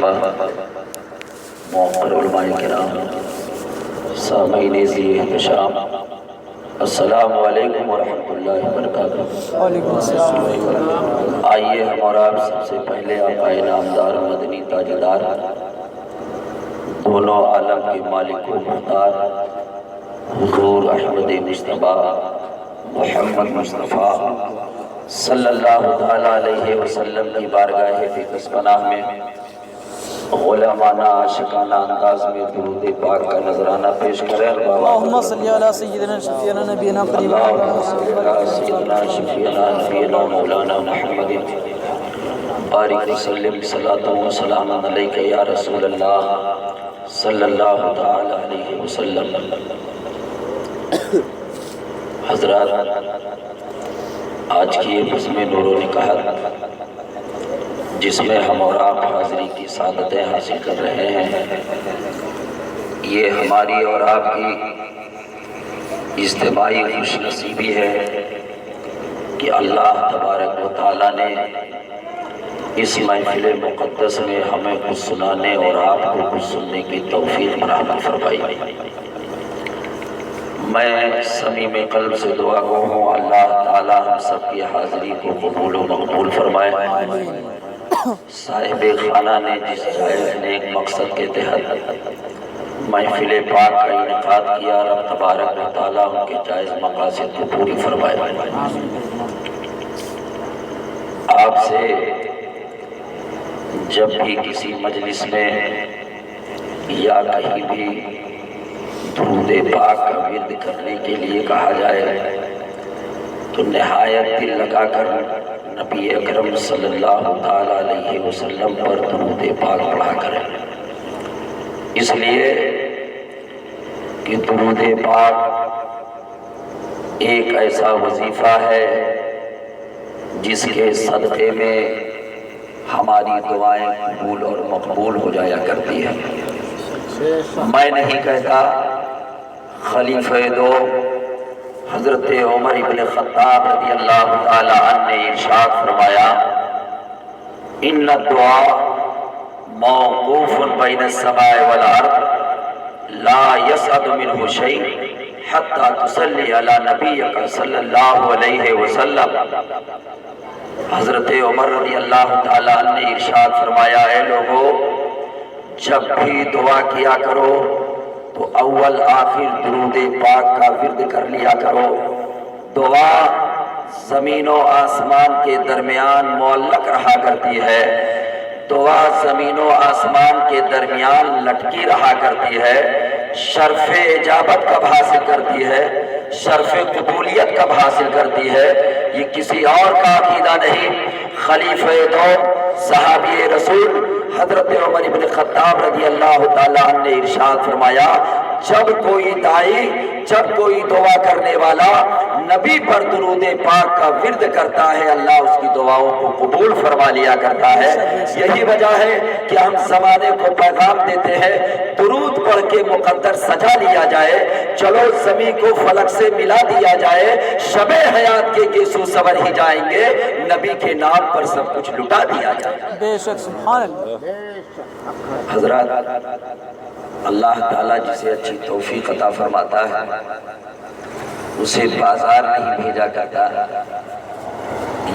مرتبہ معطر علماء کرام، سامعین ذی احتشام، السلام علیکم ورحمۃ اللہ وبرکاتہ۔ وعلیکم السلام۔ آئیے ہم اور آپ سب سے پہلے آقا نامدار مدنی تاجدار، دونوں عالم کے مالک و مختار حضور احمد مصطفیٰ محمد مصطفیٰ صلی اللہ تعالیٰ علیہ وسلم کی بارگاہ فقدس پناہ میں غلامانہ عاشقانہ انداز میں درود پاک کا نذرانہ پیش کریں۔ اللہم صلی علی سیدنا شفیعنا نبینا قریبا اللہم صلی علی سیدنا شفیعنا نبینا مولانا محمد بارک وسلم صلاۃ و سلام علیک یا رسول اللہ صلی اللہ تعالی علیہ وسلم۔ حضرات، آج کی یہ بزم نور و نکاحت جس میں ہم اور آپ حاضری کی سعادتیں حاصل کر رہے ہیں، یہ ہماری اور آپ کی اجتماعی خوش نصیبی ہے کہ اللہ تبارک و تعالیٰ نے اس محفل مقدس میں ہمیں کچھ سنانے اور آپ کو کچھ سننے کی توفیق فراہم فرمائی۔ میں صمیم قلب سے دعا گو ہوں اللہ تعالیٰ ہم سب کی حاضری کو قبول و مقبول فرمائے۔ صاحب خانہ نے جس جائز نیک مقصد کے تحت محفل پاک کا انعقاد کیا، رب تبارک و تعالیٰ ان کے جائز مقاصد کو پوری فرمائے۔ آپ سے جب بھی کسی مجلس میں یا کہیں بھی درود پاک کا ورد کرنے کے لیے کہا جائے تو نہایت دل لگا کر نبی اکرم صلی اللہ تعالیٰ علیہ وسلم پر درود پاک پڑھا کریں، اس لیے کہ درود پاک ایک ایسا وظیفہ ہے جس کے صدقے میں ہماری دعائیں قبول اور مقبول ہو جایا کرتی ہیں۔ میں نہیں کہتا، خلیفہ دو حضرت عمر ابن خطاب رضی اللہ تعالی عنہ نے ارشاد فرمایا، ان الدعاء موقوف بین السماء والارض لا يصعد منه شيء حتى تصلي على نبيك صلی اللہ علیہ وسلم۔ حضرت عمر رضی اللہ تعالیٰ عنہ نے ارشاد فرمایا، اے لوگو، جب بھی دعا کیا کرو تو اول آخر درود پاک کا ورد کر لیا کرو۔ دعا زمین و آسمان کے درمیان معلق رہا کرتی ہے، دعا زمین و آسمان کے درمیان لٹکی رہا کرتی ہے، شرف اجابت کب حاصل کرتی ہے، شرف قبولیت کب حاصل کرتی ہے، یہ کسی اور کا عقیدہ نہیں۔ خلیفہ دو صحابی رسول حضرت عمر بن خطاب رضی اللہ تعالیٰ عنہ نے ارشاد فرمایا، جب کوئی داعی، جب کوئی دعا کرنے والا نبی پر درود پاک کا ورد کرتا ہے، اللہ اس کی دعاؤں کو قبول فرما لیا کرتا ہے۔ یہی وجہ ہے کہ ہم زمانے کو پیغام دیتے ہیں، درود پڑھ کے مقدر سجا لیا جائے، چلو زمین کو فلک سے ملا دیا جائے، شب حیات کے گیسو سور ہی جائیں گے، نبی کے نام پر سب کچھ لٹا دیا جائے۔ بے شک، سبحان اللہ۔ حضرات، اللہ تعالیٰ جسے اچھی توفیق عطا فرماتا ہے اسے بازار نہیں بھیجا کرتا،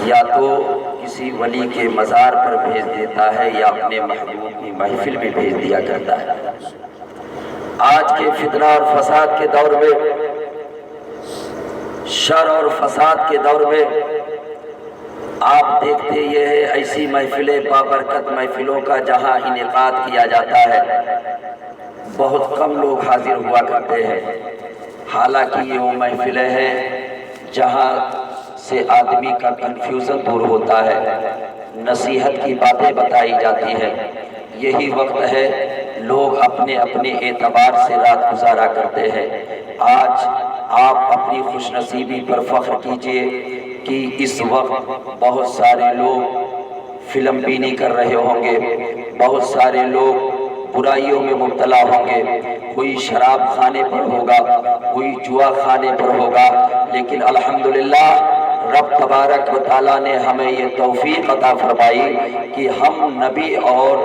یا تو کسی ولی کے مزار پر بھیج دیتا ہے یا اپنے محبوب کی محفل میں بھیج دیا کرتا ہے۔ آج کے فتنہ اور فساد کے دور میں، شر اور فساد کے دور میں، آپ دیکھتے یہ ہے ایسی محفلیں، بابرکت محفلوں کا جہاں انعقاد کیا جاتا ہے بہت کم لوگ حاضر ہوا کرتے ہیں، حالانکہ یہ وہ محفلیں ہیں جہاں سے آدمی کا کنفیوژن دور ہوتا ہے، نصیحت کی باتیں بتائی جاتی ہیں۔ یہی وقت ہے لوگ اپنے اپنے اعتبار سے رات گزارا کرتے ہیں۔ آج آپ اپنی خوش نصیبی پر فخر کیجئے کہ اس وقت بہت سارے لوگ فلم بینی کر رہے ہوں گے، بہت سارے لوگ برائیوں میں مبتلا ہوں گے، کوئی شراب خانے پر ہوگا، کوئی جوا خانے پر ہوگا، لیکن الحمدللہ رب تبارک و تعالیٰ نے ہمیں یہ توفیق عطا فرمائی کہ ہم نبی اور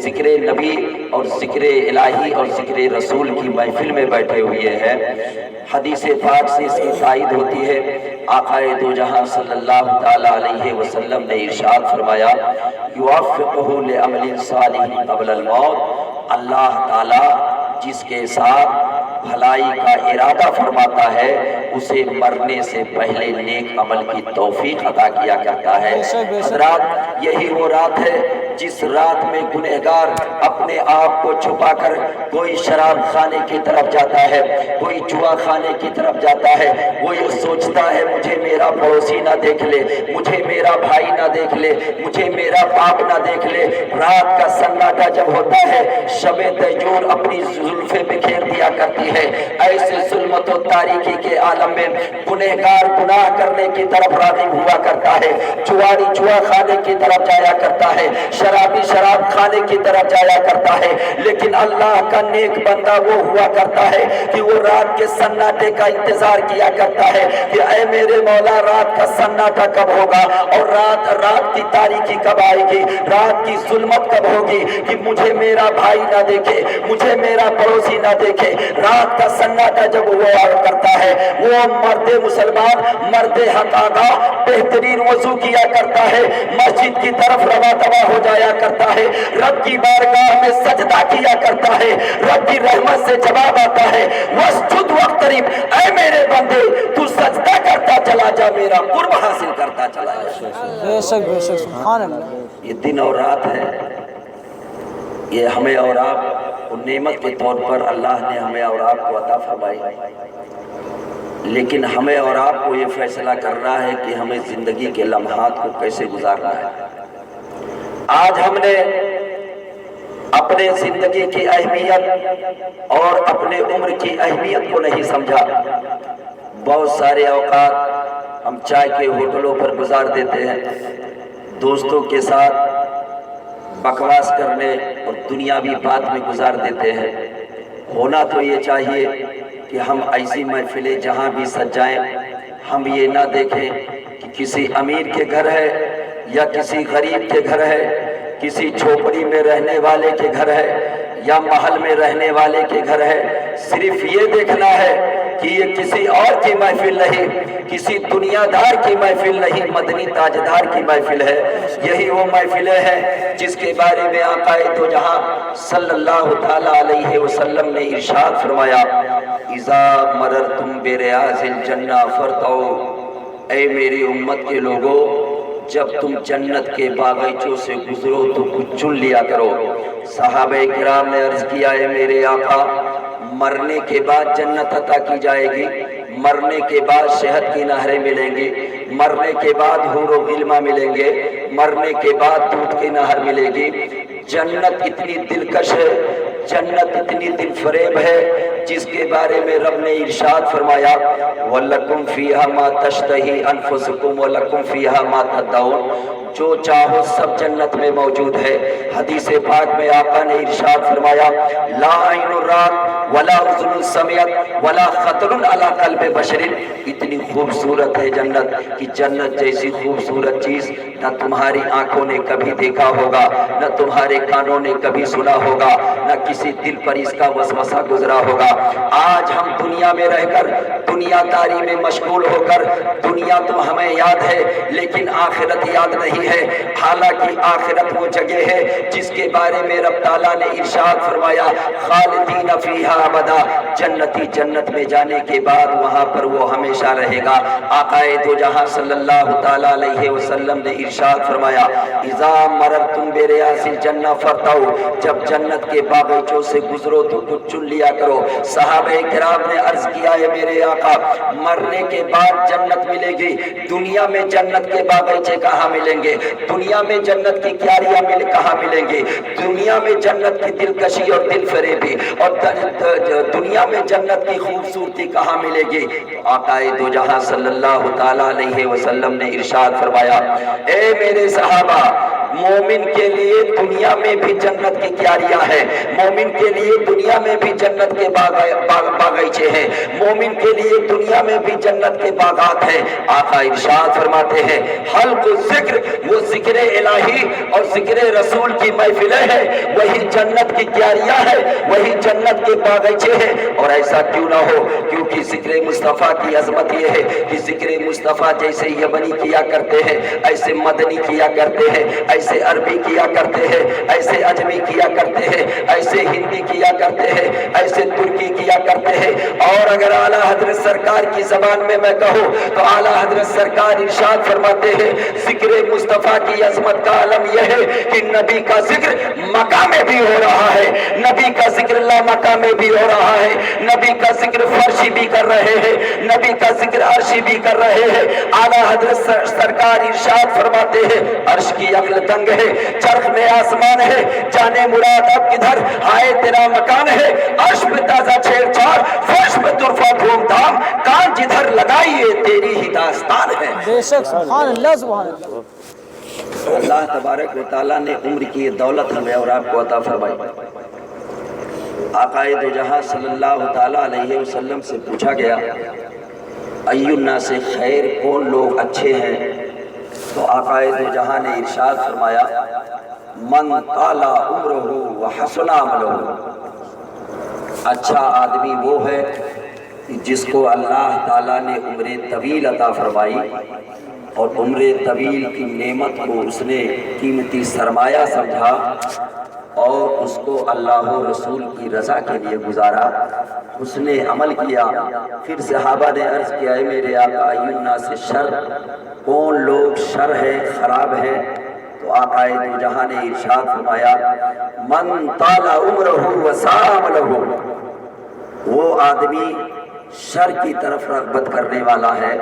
ذکر نبی اور ذکر الہی اور ذکر رسول کی محفل میں بیٹھے ہوئے ہیں۔ حدیث پاک سے اس کی تائید ہوتی ہے۔ آقا دو جہاں صلی اللہ تعالیٰ علیہ وسلم نے ارشاد فرمایا یوفقہ لعمل صالح قبل الموت، اللہ تعالیٰ جس کے ساتھ بھلائی کا ارادہ فرماتا ہے اسے مرنے سے پہلے نیک عمل کی توفیق عطا کیا کرتا ہے۔ حضرات یہی وہ رات ہے جس رات میں گنہگار اپنے آپ کو چھپا کر کوئی شراب خانے کی طرف جاتا ہے، کوئی جوا خانے کی طرف جاتا ہے، وہ یہ سوچتا ہے مجھے میرا پڑوسی نہ دیکھ لے، مجھے میرا بھائی نہ دیکھ لے، مجھے میرا باپ نہ دیکھ لے۔ رات کا سناٹا جب ہوتا ہے شب تیجور اپنی زلفیں بکھیر دیا کرتی ہے، ایسے ظلمت و تاریکی کے عالم میں گنہگار گناہ کرنے کی طرف راغب ہوا کرتا ہے، جواری جوا خانے کی طرف جایا کرتا ہے، شرابی شراب خانے کی طرف جایا کرتا ہے۔ لیکن اللہ کا نیک بندہ وہ ہوا کرتا ہے کہ وہ رات کے سناٹے کا انتظار کیا کرتا ہے کہ اے میرے مولا رات کا سناٹا کب ہوگا اور رات کی تاریکی کب آئے گی، رات کی ظلمت کب ہوگی کہ مجھے میرا بھائی نہ دیکھے، مجھے میرا پڑوسی نہ دیکھے۔ رات کا سناٹا جب وہ کرتا ہے وہ مرد مسلمان، مرد حق آگاہ بہترین وضو کیا کرتا ہے، مسجد کی طرف رواں دوا ہو جایا کرتا ہے، رب کی بارگاہ میں سجدہ کیا کرتا ہے، رب کی رحمت سے جواب آتا ہے واسجد واقترب، اے میرے بندے تو سجدہ کرتا چلا جا، میرا قرب حاصل کرتا چلا جا۔ بے شک سبحان اللہ۔ یہ دن اور رات ہے، یہ ہمیں اور آپ کو نعمت کے طور پر اللہ نے ہمیں اور آپ کو عطا فرمائی، لیکن ہمیں اور آپ کو یہ فیصلہ کرنا ہے کہ ہمیں زندگی کے لمحات کو کیسے گزارنا ہے۔ آج ہم نے اپنے زندگی کی اہمیت اور اپنے عمر کی اہمیت کو نہیں سمجھا۔ بہت سارے اوقات ہم چائے کے ہوٹلوں پر گزار دیتے ہیں، دوستوں کے ساتھ بکواس کرنے اور دنیاوی بات میں گزار دیتے ہیں۔ ہونا تو یہ چاہیے کہ ہم ایسی محفلیں جہاں بھی سجائیں ہم یہ نہ دیکھیں کہ کسی امیر کے گھر ہے یا کسی غریب کے گھر ہے، کسی جھوپڑی میں رہنے والے کے گھر ہے یا محل میں رہنے والے کے گھر ہے۔ صرف یہ دیکھنا ہے کہ یہ کسی اور کی محفل نہیں، کسی دنیا دار کی محفل نہیں، مدنی تاجدار کی محفل ہے۔ یہی وہ محفلیں ہیں جس کے بارے میں آقا دو جہاں صلی اللہ تعالیٰ علیہ وسلم نے ارشاد فرمایا اذا مررتم بریاض الجنہ فرتعوا، اے میری امت کے لوگوں جب تم جنت کے باغیچوں سے گزرو تو کچھ چن لیا کرو۔ صحابہ کرام نے عرض کیا ہے میرے آقا مرنے کے بعد جنت عطا کی جائے گی، مرنے کے بعد شہد کی نہریں ملیں گی، مرنے کے بعد حور و غلماں ملیں گے، مرنے کے بعد دودھ کی نہر ملے گی۔ جنت اتنی دلکش ہے، جنت اتنی دل فریب ہے جس کے بارے میں رب نے ارشاد فرمایا وَلَكُمْ فِيهَا مَا تَشْتَهِي أَنفُسُكُمْ وَلَكُمْ فِيهَا مَا تَدَّعُونَ، جو چاہو سب جنت میں موجود ہے۔ حدیث پاک میں آقا نے ارشاد فرمایا لا عین رات ولا اذن سمعت ولا خطر علی قلب بشر، اتنی خوبصورت ہے جنت کہ جنت جیسی خوبصورت چیز نہ تمہاری آنکھوں نے کبھی دیکھا ہوگا، نہ تمہارے کانوں نے کبھی سنا ہوگا، نہ کسی دل پر اس کا وسوسہ گزرا ہوگا۔ آج ہم دنیا میں رہ کر دنیا داری میں مشغول ہو کر دنیا تو ہمیں یاد ہے لیکن آخرت یاد نہیں ہے۔ حالانکہ آخرت وہ جگہ ہے جس کے بارے میں رب تعالیٰ نے ارشاد فرمایا خالدین فیہا ابدا، جنتی جنت میں جانے کے بعد وہاں پر وہ ہمیشہ رہے گا۔ آقا دو جہاں صلی اللہ تعالیٰ علیہ وسلم نے ارشاد فرمایا اذا مررتم بریاض الجنہ فرتعوا، جب جنت کے باغیچوں سے گزرو تو کچھ چن لیا کرو۔ صحابہ کرام نے عرض کیا ہے میرے آقا مرنے کے بعد جنت ملے گی، دنیا میں جنت کے باغیچے کہاں ملیں گے، دنیا میں جنت کی کیاریاں کہاں ملیں گے، دنیا میں جنت کی دلکشی اور دل فریبی اور دنیا میں جنت کی خوبصورتی کہاں ملے گی۔ آقا دو جہاں صلی اللہ تعالیٰ علیہ وسلم نے ارشاد فرمایا اے میرے صحابہ مومن کے لیے دنیا میں بھی جنت کی کیاریاں ہیں، مومن کے لیے دنیا میں بھی جنت کے باغیچے ہیں، مومن کے لیے دنیا میں بھی جنت کے باغات ہیں۔ آقا ارشاد فرماتے ہیں حلق ذکر، وہ ذکر الہی اور ذکر رسول کی محفلیں ہیں، وہی جنت کی کیاریاں ہیں، وہی جنت کے باغیچے ہیں۔ اور ایسا کیوں نہ ہو، کیونکہ ذکر مصطفیٰ کی عظمت یہ ہے کہ ذکر مصطفیٰ جیسے یمنی کیا کرتے ہیں، ایسے مدنی کیا کرتے ہیں، ایسے عربی کیا کرتے ہیں، ایسے اجمی کیا کرتے ہیں، ایسے ہندی کیا کرتے ہیں، ایسے ترکی کیا کرتے ہیں۔ اور اگر اعلیٰ حضرت سرکار کی زبان میں میں کہوں تو اعلیٰ حضرت سرکار ارشاد فرماتے ہیں ذکر مصطفیٰ کی عظمت کا علم یہ ہے کہ نبی کا ذکر مکہ میں بھی ہو رہا ہے، نبی کا ذکر لا مکہ میں بھی ہو رہا ہے، نبی کا ذکر فرشی بھی کر رہے ہیں، نبی کا ذکر عرشی بھی کر رہے ہیں۔ اعلیٰ حضرت سرکار ارشاد فرماتے ہیں عرش کی عقل تنگ ہے، چرخ میں آسمان ہے، جانے مراد اب کدھر ہائے تیرا مکان ہے، عرش پہ تازہ چھیڑ چھاڑ، فرش پہ طرفہ دھوم دھام، کان جدھر لگائیے تیری ہی داستان ہے۔ بے شک سبحان اللہ سبحان اللہ۔ اللہ تبارک و تعالیٰ نے عمر کی دولت ہمیں اور آپ کو عطا فرمائی۔ آقا دو جہاں صلی اللہ تعالیٰ علیہ وسلم سے پوچھا گیا ای الناس خیر، کون لوگ اچھے ہیں؟ تو آقا دو جہاں نے ارشاد فرمایا من طال عمرہ وحسن عملہ، اچھا آدمی وہ ہے جس کو اللہ تعالیٰ نے عمر طویل عطا فرمائی اور عمر طویل کی نعمت کو اس نے قیمتی سرمایہ سمجھا اور اس کو اللہ و رسول کی رضا کے لیے گزارا، اس نے عمل کیا۔ پھر صحابہ نے عرض کیا ہے میرے آقا ای الناس شر، کون لوگ شر ہے، خراب ہے؟ تو آقا دو جہاں نے ارشاد فرمایا من طال عمرہ وساء عملہ، وہ آدمی شر کی طرف رغبت کرنے والا ہے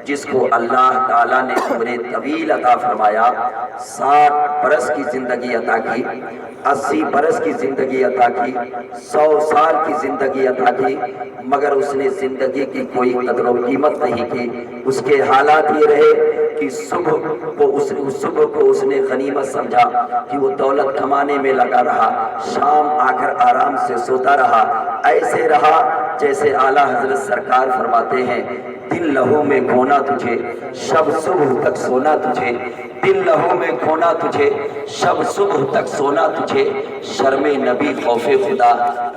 جس کو اللہ تعالیٰ نے عمر طویل عطا فرمایا، 60 برس کی زندگی عطا کی، 80 برس کی زندگی عطا کی، 100 سال کی زندگی عطا کی، مگر اس نے زندگی کی کوئی قدر و قیمت نہیں کی۔ اس کے حالات یہ رہے کہ صبح کو اس نے غنیمت سمجھا کہ وہ دولت کمانے میں لگا رہا، شام آ کر آرام سے سوتا رہا، ایسے رہا جیسے اعلیٰ حضرت سرکار فرماتے ہیں دن لہو میں کھونا تجھے، شب صبح تک سونا تجھے، دن لہو میں کھونا تجھے، شب صبح تک سونا تجھے، شرم نبی خوف خدا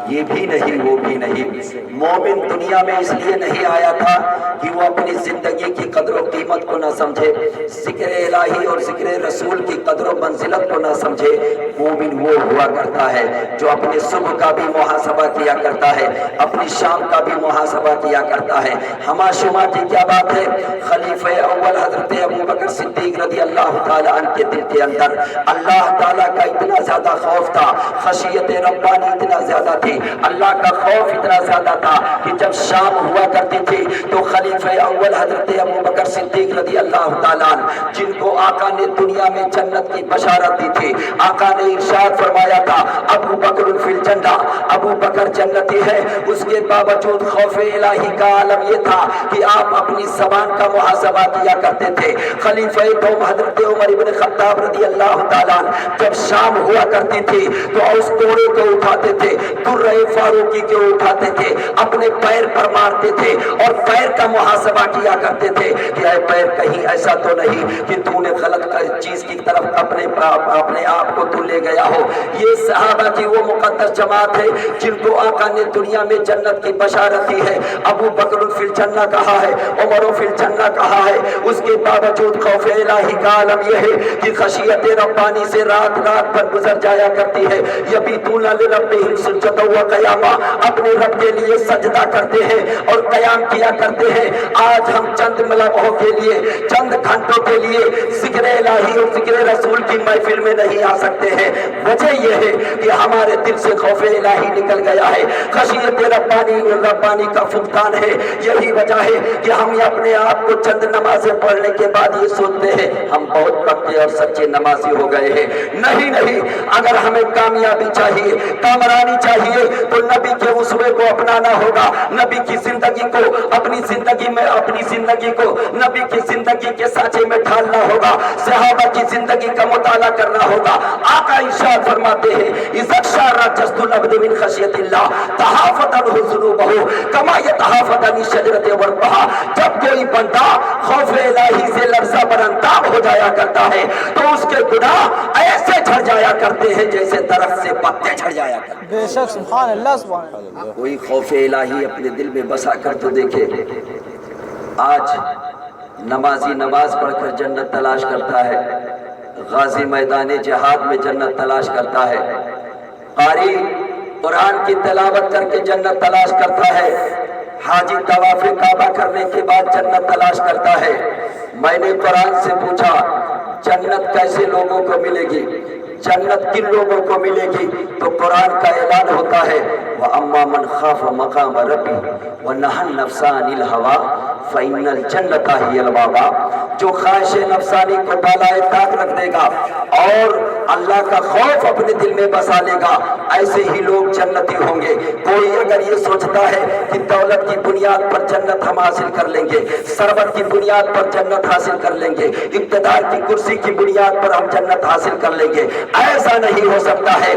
یہ بھی نہیں وہ بھی نہیں۔ مومن دنیا میں اس لیے نہیں آیا تھا کہ وہ اپنی زندگی کی قدر و قیمت کو نہ سمجھے، ذکر الہی اور ذکر رسول کی قدر و منزلت کو نہ سمجھے۔ مومن وہ ہوا کرتا ہے جو اپنے صبح کا بھی محاسبہ کیا کرتا ہے، اپنی شام کا بھی محاسبہ کیا کرتا ہے۔ ہما شما کی کیا بات ہے، خلیفہ اول حضرت ابو بکر صدیق رضی اللہ تعالیٰ عنہ کے دل کے اندر اللہ تعالیٰ کا اتنا زیادہ خوف تھا، خشیت ربانی اتنا زیادہ تھی، اللہ کا خوف اتنا زیادہ تھا کہ جب شام ہوا کرتی تھی تو خلیفہ اول حضرت ابو بکر صدیق رضی اللہ تعالیٰ عنہ جن کو آقا نے دنیا میں جنت کی بشارت دی تھی، آقا نے ارشاد فرمایا تھا ابو بکر فی الجنہ، ابو بکر جنتی ہے، اس کے باوجود خوف الہی کا عالم یہ تھا کہ آپ اپنی زبان کا محاسبہ کیا کرتے تھے۔ خلیفہ دوم حضرت عمر بن خطاب رضی اللہ تعالیٰ جب شام ہوا کرتی تھی تو اس کوڑے کو اٹھاتے تھے، درہ فاروقی کو اٹھاتے تھے، اپنے پیر پر مارتے تھے اور پیر کا محاسبہ کیا کرتے تھے کہ اے پیر کہیں ایسا تو نہیں کہ تو نے غلط چیز کی طرف اپنے آپ کو تو لے گیا ہو۔ یہ صحابہ کی وہ مقدس جماعت ہے جن کو آقا نے دنیا میں جنت کی بشارت دی ہے۔ ابو بکر فی الجنہ کہا ہے، عمر فی الجنہ کہا ہے، اس کے باوجود خوف الہی کا عالم یہ ہے کہ خشیت ربانی سے رات رات پر گزر جایا کرتی ہے۔ یبیتون لربہم سجدا و قیاما، اپنے رب کے لیے سجدہ کرتے ہیں اور قیام کیا کرتے ہیں۔ آج ہم چند لمحوں کے لیے، چند گھنٹوں کے لیے ذکر الہی اور ذکر رسول کی محفل میں نہیں آ سکتے ہیں، وجہ یہ ہے کہ ہمارے دل سے خوف الہی نکل گیا ہے، خشیت ربانی کا فقدان ہے۔ یہی وجہ ہے کہ ہم اپنے آپ کو چند نمازیں پڑھنے کے بعد یہ سوچتے ہیں ہم بہت پکے اور سچے نمازی ہو گئے ہیں۔ نہیں نہیں، اگر ہمیں کامیابی چاہیے، کامرانی چاہیے تو نبی کے اسوے کو اپنانا ہوگا، نبی کی زندگی کو اپنی زندگی کو نبی کی زندگی کے سانچے میں ڈھالنا ہوگا، صحابہ کی زندگی کا مطالعہ کرنا ہوگا۔ آقا ارشاد فرماتے ہیں اذا شارت جسد العبد من خشیت اللہ تحافت عنہ ذنوبہ کما یتحافت عن الشجرۃ ورقها۔ جب کوئی بندہ خوف الہی سے لرزہ برانتاب ہو جایا کرتا ہے تو اس کے گناہ ایسے جھڑ جایا کرتے ہیں جیسے درخت سے پتے جھڑ جایا کرتے ہیں۔ بے شک سبحان اللہ سبحان اللہ۔ کوئی خوف الہی اپنے دل میں بسا کر تو دیکھے۔ آج نمازی نماز پڑھ کر جنت تلاش کرتا ہے، غازی میدان جہاد میں جنت تلاش کرتا ہے، قاری قرآن کی تلاوت کر کے جنت تلاش کرتا ہے، حاجی طواف کعبہ کرنے کے بعد جنت تلاش کرتا ہے۔ میں نے قرآن سے پوچھا جنت کیسے لوگوں کو ملے گی، جنت کن لوگوں کو ملے گی؟ تو قرآن کا اعلان ہوتا ہے وَأَمَّا مَنْ خَافَ مَقَامَ رَبِّهِ وَنَهَى النَّفْسَ عَنِ الْهَوَىٰ فَإِنَّ الْجَنَّةَ هِيَ الْمَأْوَىٰ۔ جو خواہش نفسانی کو بالائے طاق رکھ دے گا اور اللہ کا خوف اپنے دل میں بسا لے گا، ایسے ہی لوگ جنتی ہوں گے۔ کوئی اگر یہ سوچتا ہے کہ دولت کی بنیاد پر جنت ہم حاصل کر لیں گے، ثروت کی بنیاد پر جنت حاصل کر لیں گے، اقتدار کی کرسی کی بنیاد پر ہم جنت حاصل کر لیں گے، ایسا نہیں ہو سکتا ہے۔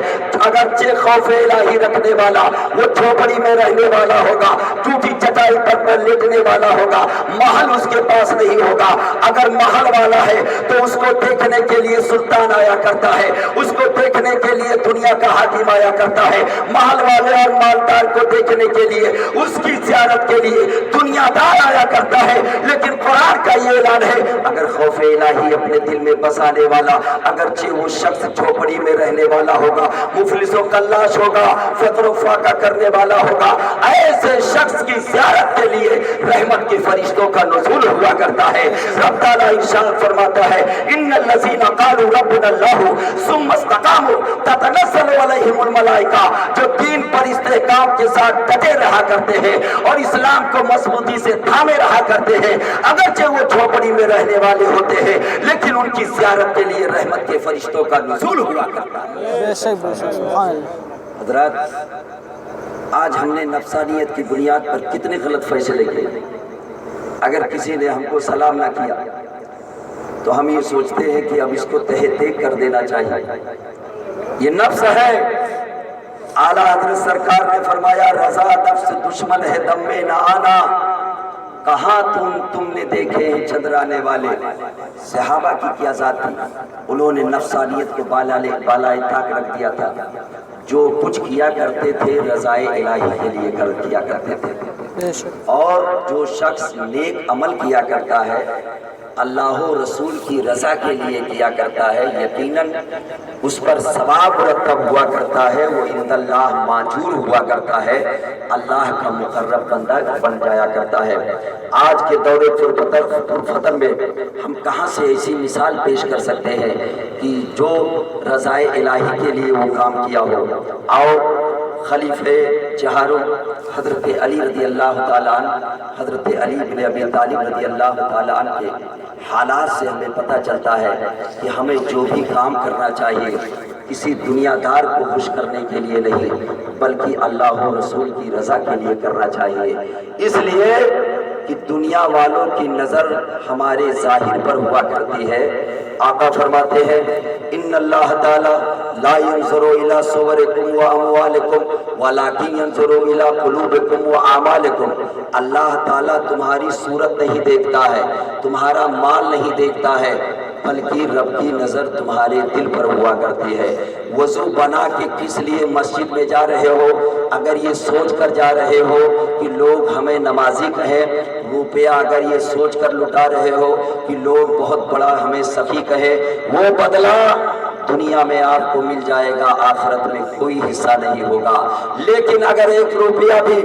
اگرچہ خوف الہی رکھنے والا وہ جھوپڑی میں رہنے والا ہوگا، ٹوٹی چٹائی پر لیٹنے والا ہوگا، محل اس کے پاس نہیں ہوگا۔ اگر محل والا ہے تو اس کو دیکھنے کے لیے سلطان آیا کرتا ہے، اس کو دیکھنے کے لیے دنیا کا حاکم آیا کرتا ہے۔ محل والے اور مالدار کو دیکھنے کے لیے، اس کی زیارت کے لیے دنیا دار آیا کرتا ہے۔ لیکن قرآن کا یہ اعلان ہے اگر خوف الہی اپنے دل میں بسانے والا، اگرچہ وہ شخص جھوپڑی میں رہنے والا ہوگا، مفلس و کلاش ہوگا، فقر و فاقہ کرنے والا ہوگا، ایسے شخص کی زیارت کے لیے رحمت کے فرشتوں کا نزول ہوا کرتا ہے۔ رب تعالیٰ ارشاد فرماتا ہے ان الذین قالوا ربنا اللہ ثم استقاموا تتنزل علیہم الملائکہ، جو دین پر استحکام کے ساتھ ڈٹے رہا کرتے ہیں اور اسلام کو مضبوطی سے تھامے رہا کرتے ہیں، اگرچہ وہ جھوپڑی میں رہنے والے ہوتے ہیں لیکن ان کی زیارت کے لیے رحمت کے فرشتوں کا نزول ہوا کرتا ہے۔ بے شک سبحان اللہ۔ حضرات، آج ہم نے نفسانیت کی بنیاد پر کتنے غلط فیصلے کیے۔ اگر کسی نے ہم کو سلام نہ کیا تو ہم یہ سوچتے ہیں کہ اب اس کو تہہ دیکھ کر دینا چاہیے، یہ نفس ہے۔ اعلیٰ حضرت سرکار نے فرمایا رضا نفس دشمن ہے دم میں نہ آنا، کہاں تم نے دیکھے ہیں چندرانے والے۔ صحابہ کی کیا ذات تھی، انہوں نے نفسانیت کو بالائے طاق رکھ دیا تھا، جو کچھ کیا کرتے تھے رضائے الہی کے لیے کیا کرتے تھے، اور جو شخص نیک عمل کیا کرتا ہے اللہ و رسول کی رضا کے لیے کیا کرتا ہے، یقیناً اس پر ثواب مرتب ہوا کرتا ہے، وہ عند اللہ ماجور ہوا کرتا ہے، اللہ کا مقرب بندہ بن جایا کرتا ہے۔ آج کے دور پرفتن میں ہم کہاں سے ایسی مثال پیش کر سکتے ہیں کہ جو رضائے الہی کے لیے وہ کام کیا ہو۔ آؤ خلیفہ چہاروں حضرت علی رضی اللہ تعالیٰ عنہ، حضرت علی بن ابی طالب رضی اللہ تعالیٰ عنہ کے حالات سے ہمیں پتہ چلتا ہے کہ ہمیں جو بھی کام کرنا چاہیے کسی دنیا دار کو خوش کرنے کے لیے نہیں بلکہ اللہ و رسول کی رضا کے لیے کرنا چاہیے، اس لیے کہ دنیا والوں کی نظر ہمارے ظاہر پر ہوا کرتی ہے۔ آقا فرماتے ہیں ان اللہ تعالی لا ينظر الى صورکم واموالکم ولکن ينظر الى قلوبکم واعمالکم۔ اللہ تعالیٰ تمہاری صورت نہیں دیکھتا ہے، تمہارا مال نہیں دیکھتا ہے، بلکہ رب کی نظر تمہارے دل پر ہوا کرتی ہے۔ وضو بنا کے کس لیے مسجد میں جا رہے ہو؟ اگر یہ سوچ کر جا رہے ہو کہ لوگ ہمیں نمازی کہیں، روپیہ اگر یہ سوچ کر لٹا رہے ہو کہ لوگ بہت بڑا ہمیں سخی کہے، وہ بدلہ دنیا میں آپ کو مل جائے گا، آخرت میں کوئی حصہ نہیں ہوگا۔ لیکن اگر 1 روپیہ بھی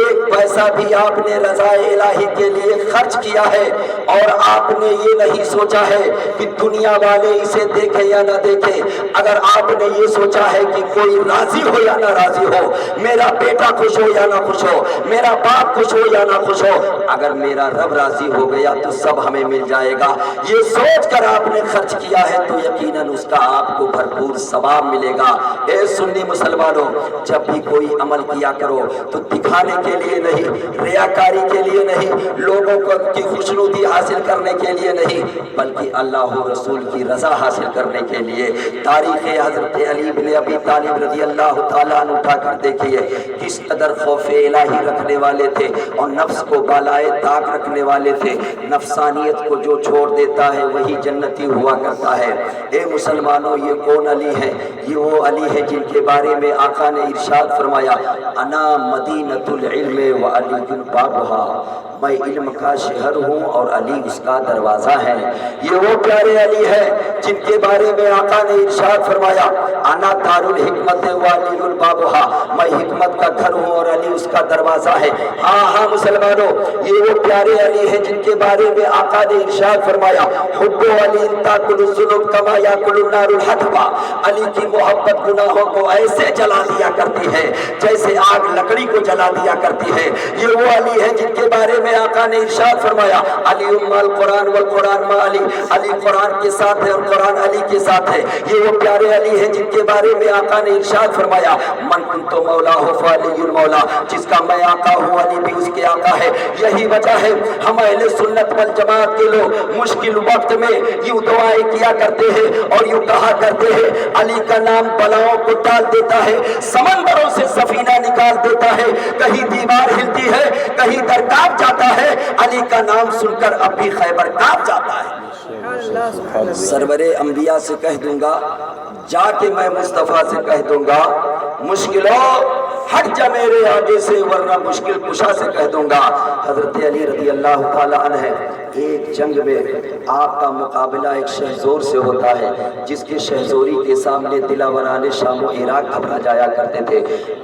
1 پیسہ بھی آپ نے رضا الہی کے لیے خرچ کیا ہے اور آپ نے یہ نہیں سوچا ہے کہ دنیا والے اسے دیکھیں یا نہ دیکھیں، اگر آپ نے یہ سوچا ہے کہ کوئی راضی ہو یا نہ راضی ہو، میرا بیٹا خوش ہو یا نہ خوش ہو، میرا باپ خوش ہو یا نہ خوش ہو، اگر میرا رب راضی ہو گیا تو سب ہمیں مل جائے گا، یہ سوچ کر آپ نے خرچ کیا ہے تو یقیناً اس کا آپ کو بھرپور ثواب ملے گا۔ اے سنی مسلمانوں، جب بھی کوئی عمل کیا کرو تو دکھانے کے لیے نہیں، ریاکاری کے لیے نہیں، لوگوں کی خوشنودی حاصل کرنے کے لیے نہیں، بلکہ اللہ و رسول کی رضا حاصل کرنے کے لیے۔ تاریخ حضرت علی بن ابی طالب رضی اللہ تعالیٰ عنہ اٹھا کر دیکھیے، کس قدر خوف الہی رکھنے والے تھے اور نفس کو بالائے طاق رکھنے والے تھے۔ نفسانیت کو جو چھوڑ دیتا ہے وہی جنتی ہوا کرتا ہے۔ اے مسلمانوں، یہ کون علی ہے؟ یہ وہ علی ہے جن کے بارے میں آقا نے ارشاد فرمایا، انا مدینۃ العلم و علی بابھا، میں علم کا شہر ہوں اور علی اس کا دروازہ ہے۔ یہ وہ پیارے علی ہے جن کے بارے میں آقا نے ارشاد فرمایا، انا دار الحکمت و علی بابھا، میں حکمت کا گھر ہوں اور علی اس کا دروازہ ہے۔ ہاں ہاں مسلمانوں، یہ وہ پیارے علی ہیں جن کے بارے میں آقا نے ارشاد فرمایا، حب علی تاکل الذنوب کما یاکل النار الحطب، علی کی محبت گناہوں کو ایسے جلا دیا کرتی ہے جیسے آگ لکڑی کو جلا دیا کرتی ہے۔ یہ وہ علی ہیں جن کے بارے میں آقا نے ارشاد فرمایا، علی مع القرآن والقرآن مع علی، علی قرآن کے ساتھ ہے اور قرآن علی کے ساتھ ہے۔ یہ وہ پیارے علی ہیں جن کے بارے میں آقا نے ارشاد فرمایا، من کنت مولا فعلی المولا، جس کا میں آقا ہوں علی بھی اس کے آقا ہے۔ یہی وجہ ہے ہم اہل سنت والجماعت کے لوگ مشکل وقت میں یوں دعائیں کیا کرتے ہیں اور یوں کہا کرتے ہیں، علی کا نام بلاؤں کو ٹال دیتا ہے، سمندروں سے سفینہ نکال دیتا ہے، کہیں دیوار ہلتی ہے کہیں در کانپ جاتا ہے، علی کا نام سن کر اب بھی خیبر کانپ جاتا ہے۔ سرور انبیاء سے کہہ دوں گا، جا کے میں مصطفیٰ سے کہہ دوں گا، مشکلوں ہٹ جا میرے آگے سے ورنہ مشکل کشا سے کہہ دوں گا۔ حضرت علی رضی اللہ تعالیٰ عنہ ایک جنگ میں آپ کا مقابلہ ایک شہزور سے ہوتا ہے، جس کی شہزوری کے سامنے دلاوران شام و عراق گھبرا جایا کرتے تھے۔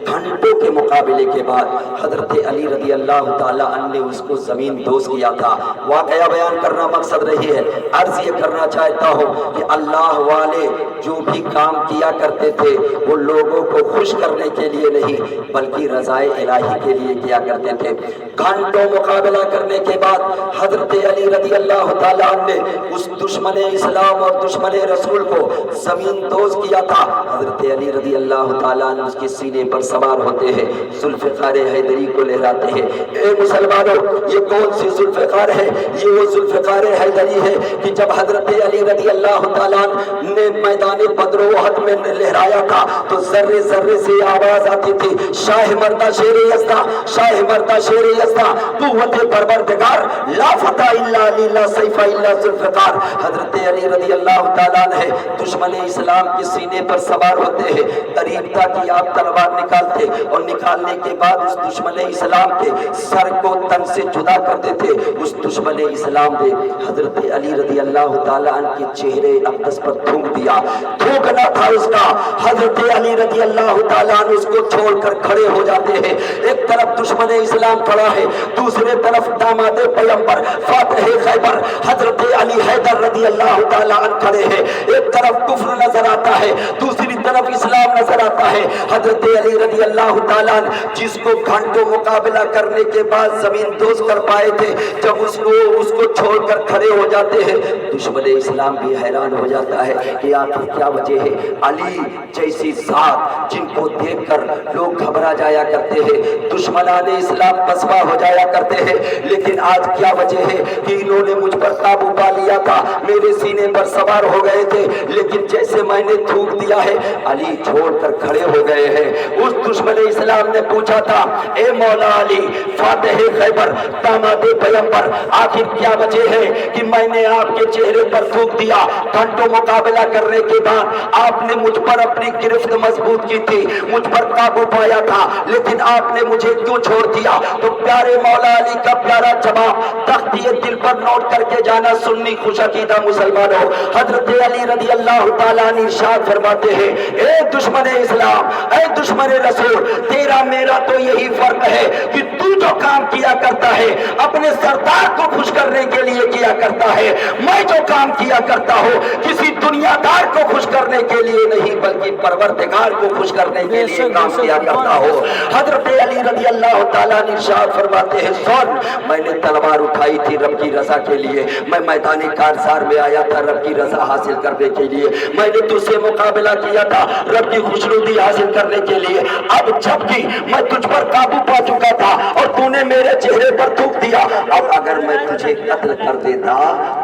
گھنٹوں کے مقابلے کے بعد حضرت علی رضی اللہ تعالیٰ عنہ نے اس کو زمین دوز کیا تھا۔ واقعہ بیان کرنا مقصد رہی ہے، عرض یہ کرنا چاہتا ہوں کہ اللہ والے جو بھی کام کیا کرتے تھے وہ لوگوں کو خوش کرنے کے لیے نہیں بلکہ رضائے الہی کے لیے کیا کرتے تھے۔ گھنٹوں مقابلہ کرنے کے بعد حضرت علی رضی اللہ تعالیٰ عنہ نے اس دشمن اسلام اور دشمن رسول کو زمین دوز کیا تھا۔ حضرت علی رضی اللہ تعالیٰ عنہ اس کے سینے پر سوار ہوتے ہیں، ذوالفقار حیدری کو لہراتے ہیں۔ اے مسلمانوں، یہ کون سی ذوالفقار ہے؟ یہ وہ ذوالفقار حیدری ہے کہ جب حضرت علی رضی اللہ تعالیٰ عنہ نے میدان بدر و احد میں لہرایا تھا تو ذرے ذرے سے آواز آتی تھی، شاہ مردہ شیر یزدہ، شاہ مردہ شیر یزدہ، قوت پروردگار، لا فتح الا علی، لا سیف الا ذوالفقار۔ حضرت علی رضی اللہ تعالیٰ عنہ دشمن اسلام کے سینے پر سوار ہوتے ہیں، قریب تھا کہ آپ تلوار نکالتے اور نکالنے کے بعد اس دشمن اسلام کے سر کو تن سے جدا کرتے تھے۔ اس دشمن اسلام نے حضرت علی رضی اللہ تعالیٰ عنہ کے چہرے اقدس پر تھوک دیا، تھوکنا تھا اس کا۔ حضرت علی رضی اللہ تعالیٰ عنہ اس کو چھوڑ کر کھڑے ہو جاتے ہیں۔ ایک طرف دشمن اسلام کھڑا ہے، دوسرے طرف داماد پیغمبر فاتح خیبر حضرت علی حیدر رضی اللہ تعالیٰ عنہ کھڑے ہیں۔ ایک طرف کفر نظر آتا ہے، دوسری طرف اسلام نظر آتا ہے۔ حضرت علی رضی اللہ تعالیٰ عنہ جس کو گھنٹوں مقابلہ کرنے کے بعد زمین دوز کر پائے تھے، جب اس کو چھوڑ کر کھڑے ہو جاتے ہیں، دشمن اسلام بھی حیران ہو جاتا ہے کہ آخر کیا وجہ ہے؟ علی جیسی ذات جن کو دیکھ کر لوگ گھبرا جایا کرتے ہیں، دشمنان اسلام پسپا ہو جایا کرتے ہیں، لیکن آج کیا وجہ ہے کہ انہوں نے مجھ پر قابو پا لیا تھا، میرے سینے پر سوار ہو گئے تھے، لیکن جیسے میں نے تھوک دیا ہے علی چھوڑ کر کھڑے ہو گئے ہیں۔ اس دشمن اسلام نے پوچھا تھا، اے مولا علی فاتح خیبر داماد پیغمبر، آخر کیا وجہ ہے کہ میں نے آپ کے چہرے پر تھوک دیا؟ گھنٹوں مقابلہ کرنے کے بعد آپ نے مجھ پر اپنی گرفت مضبوط کی تھی، مجھ پر قابو پایا آیا تھا لیکن آپ نے مجھے کیوں چھوڑ دیا؟ تو پیارے مولا علی کا پیارا جواب تختی دل پر نوٹ کر کے جانا سنی خوش عقیدہ مسلمانوں، حضرت علی رضی اللہ تعالیٰ عنہ ارشاد فرماتے ہیں، اے دشمن اسلام، اے دشمن رسول، تیرا میرا تو یہی فرق ہے کہ تو جو کام کیا کرتا ہے اپنے سردار کو خوش کرنے کے لیے کیا کرتا ہے، میں جو کام کیا کرتا ہوں کسی دنیا دار کو خوش کرنے کے لیے نہیں بلکہ پروردگار کو خوش کرنے کے لیے کام کیا کرتا ہوں۔ حضرت علی رضی اللہ تعالیٰ عنہ ارشاد فرماتے ہیں، سن، میں نے تلوار اٹھائی تھی رب کی رضا کے لیے، میں میدان کارزار میں آیا تھا رب کی رضا حاصل کرنے کے لیے، میں نے تجھ سے مقابلہ کیا تھا رب کی خوشنودی حاصل کرنے کے لیے، اب جبکہ میں تجھ پر قابو پا چکا تھا اور تو نے میرے چہرے پر تھوک دیا، اب اگر میں تجھے قتل کر دیتا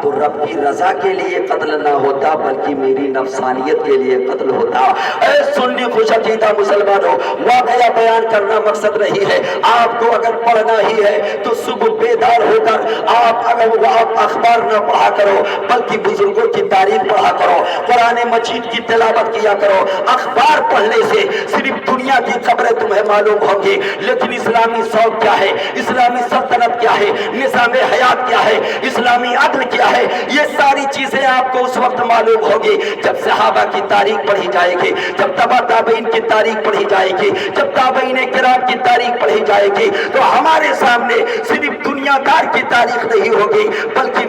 تو رب کی رضا کے لیے قتل نہ ہوتا بلکہ میری نفسانیت کے لیے قتل ہوتا۔ اے سنی خوش عقیدہ مسلمانوں، واقعہ بیان کرنا مقصد نہیں ہے، آپ کو اگر پڑھنا ہی ہے تو صبح بیدار ہو کر آپ اخبار نہ پڑھا کرو بلکہ بزرگوں کی تاریخ پڑھا کرو، قرآن مجید کی تلاوت کیا کرو۔ اخبار پڑھنے سے صرف دنیا کی خبریں تمہیں معلوم ہوں گی لیکن اسلامی ذوق کیا ہے، اسلامی سلطنت کیا ہے، نظام حیات کیا ہے، اسلامی عدل کیا ہے، یہ ساری چیزیں آپ کو اس وقت معلوم ہوگی جب صحابہ کی تاریخ پڑھی جائے گی، جب تبع تابعین کی تاریخ پڑھی جائے گی، جب تابعین کرام کی تاریخ پڑھی جائے گی تو ہمارے سامنے صرف دنیا دار کی تاریخ نہیں ہوگی بلکہ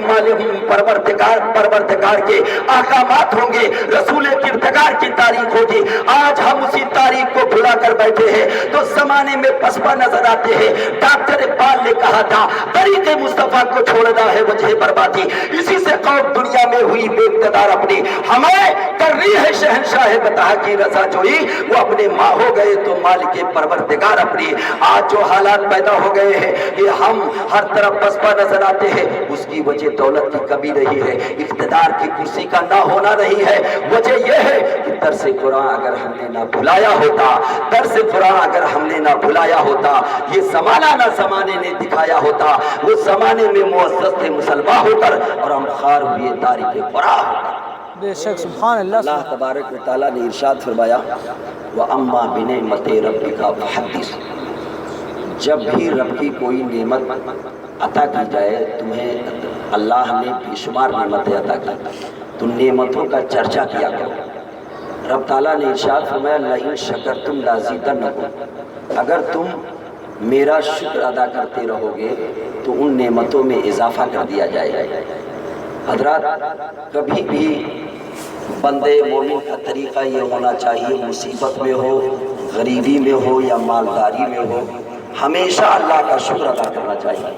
پروردگار کے احکامات ہوں گے، رسول کردگار کی تاریخ ہوگی۔ آج ہم اسی تاریخ کو بھلا کر بیٹھے ہیں تو زمانے میں پسپا نظر آتے ہیں۔ ڈاکٹر اقبال نے کہا تھا طریق مصطفیٰ کو چھوڑنا ہے وجہ بربادی، اسی سے قوم دنیا میں ہوئی بے اقتدار اپنی، ہمیں کرنی ہے شہنشاہ بطحا کی رضا جوئی، وہ اپنے ماں ہو گئے تو مالک پروردگار اپنی۔ آج جو حالات پیدا ہو گئے ہیں کہ ہم ہر طرف پسپا نظر آتے ہیں، اس کی وجہ دولت کی کمی نہیں ہے، اقتدار کی کرسی کا نہ ہونا نہیں ہے، وجہ یہ ہے کہ درس قرآن اگر ہم نے نہ بھلایا ہوتا، درس قرآن اگر ہم نے نہ بھلایا ہوتا، یہ زمانہ نہ زمانے نے دکھایا ہوتا، وہ زمانے میں معزز تھے مسلمان ہو کر اور ہم خار ہوئے تاریخ قرآن ہو کر۔ بے شک سبحان اللہ۔ اللہ تبارک و تعالیٰ نے ارشاد فرمایا وَأَمَّا بِنِعْمَتِ رَبِّكَ فَحَدِّثْ، جب بھی رب کی کوئی نعمت عطا کی جائے، تمہیں اللہ نے بے شمار نعمتیں عطا کی تو نعمتوں کا چرچا کیا کرو۔ رب تعالیٰ نے ارشاد فرمایا لَئِن شَكَرْتُمْ لَأَزِيدَنَّكُمْ، اگر تم میرا شکر ادا کرتے رہو گے تو ان نعمتوں میں اضافہ کر دیا جائے گا۔ حضرات، کبھی بھی بندے مومن کا طریقہ یہ ہونا چاہیے، مصیبت میں ہو، غریبی میں ہو یا مالداری میں ہو، ہمیشہ اللہ کا شکر ادا کرنا چاہیے۔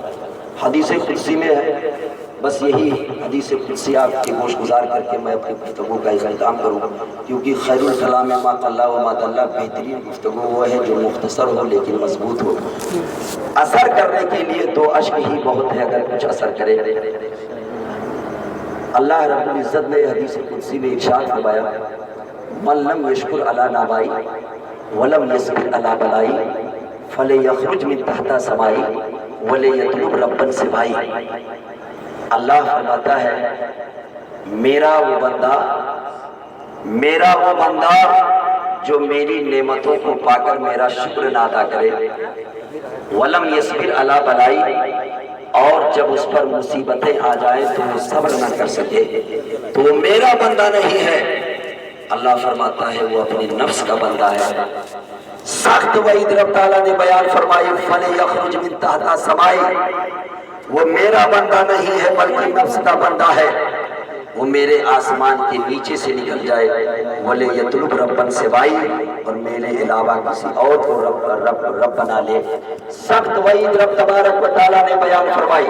حدیث قدسی میں ہے، بس یہی حدیث قدسی آپ کے گوش گزار کر کے میں اپنی گفتگو کا اختتام کروں، کیونکہ خیر الکلام ما قل و ما دل، بہترین گفتگو وہ ہے جو مختصر ہو لیکن مضبوط ہو۔ اثر کرنے کے لیے دو اشک ہی بہت ہے اگر کچھ اثر کرے۔ اللہ رب العزت نے حدیث قدسی میں ارشاد فرمایا من لم یشکر علی نعمائی ولم یصبر علی بلائی فلیخرج من تحت سمائی ولیطلب ربا سوائی۔ اللہ فرماتا ہے میرا وہ بندہ جو میری نعمتوں کو پا کر میرا شکر نہ ادا کرے، ولم یصبر علی بلائی، اور جب اس پر مصیبتیں آ جائیں تو وہ صبر نہ کر سکے تو وہ میرا بندہ نہیں ہے۔ اللہ فرماتا ہے وہ اپنے نفس کا بندہ ہے۔ سخت وعید رب تعالیٰ نے بیان فرمائی فَلْيَخْرُجْ مِن تَحْتَ سَمَائِ، وہ میرا بندہ نہیں ہے بلکہ نفس کا بندہ ہے، وہ میرے آسمان کے نیچے سے نکل جائے وَلِيَطْلُبْ رَبًّا سِوَائِي، اور میرے علاوہ کسی اور کو رب بنا لے۔ سخت وعید رب تبارک و تعالیٰ نے بیان فرمائی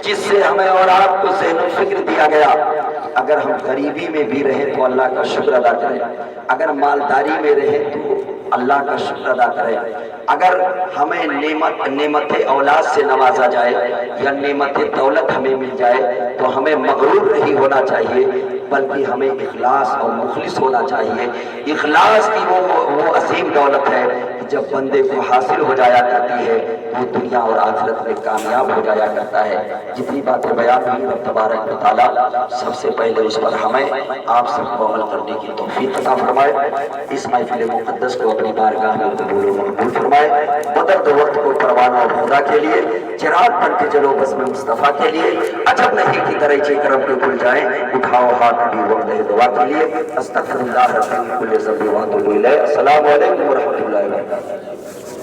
جس سے ہمیں اور آپ کو ذہن و فکر دیا گیا۔ اگر ہم غریبی میں بھی رہیں تو اللہ کا شکر ادا کریں، اگر مالداری میں رہیں تو اللہ کا شکر ادا کریں، اگر ہمیں نعمت اولاد سے نوازا جائے یا نعمت دولت ہمیں مل جائے تو ہمیں مغرور نہیں ہونا چاہیے بلکہ ہمیں اخلاص اور مخلص ہونا چاہیے۔ اخلاص کی وہ عظیم دولت ہے کہ جب بندے کو حاصل ہو جایا کرتی ہے تو وہ دنیا اور آخرت میں کامیاب ہو جایا کرتا ہے۔ جتنی باتیں بیان ہوئی رب تبارک و تعالیٰ سب سے پہلے اس پر ہمیں آپ سب کو عمل کرنے کی توفیق عطا فرمائے، اس محفل مقدس کو اپنی بارگاہ میں قبول و مقبول فرمائے، بدرد وقت کو پروانہ اور خدا کے لیے، چراغ بن کے جلو بزم مصطفیٰ کے لیے، عجب نہیں کہ دریچے کرم کے کھل جائیں، اٹھاؤ ہاتھ بھی وقت دعا کے لیے۔ استغفر اللہ رب من کل ذنب واتوب الیہ۔ السلام علیکم ورحمۃ اللہ وبرکاتہ۔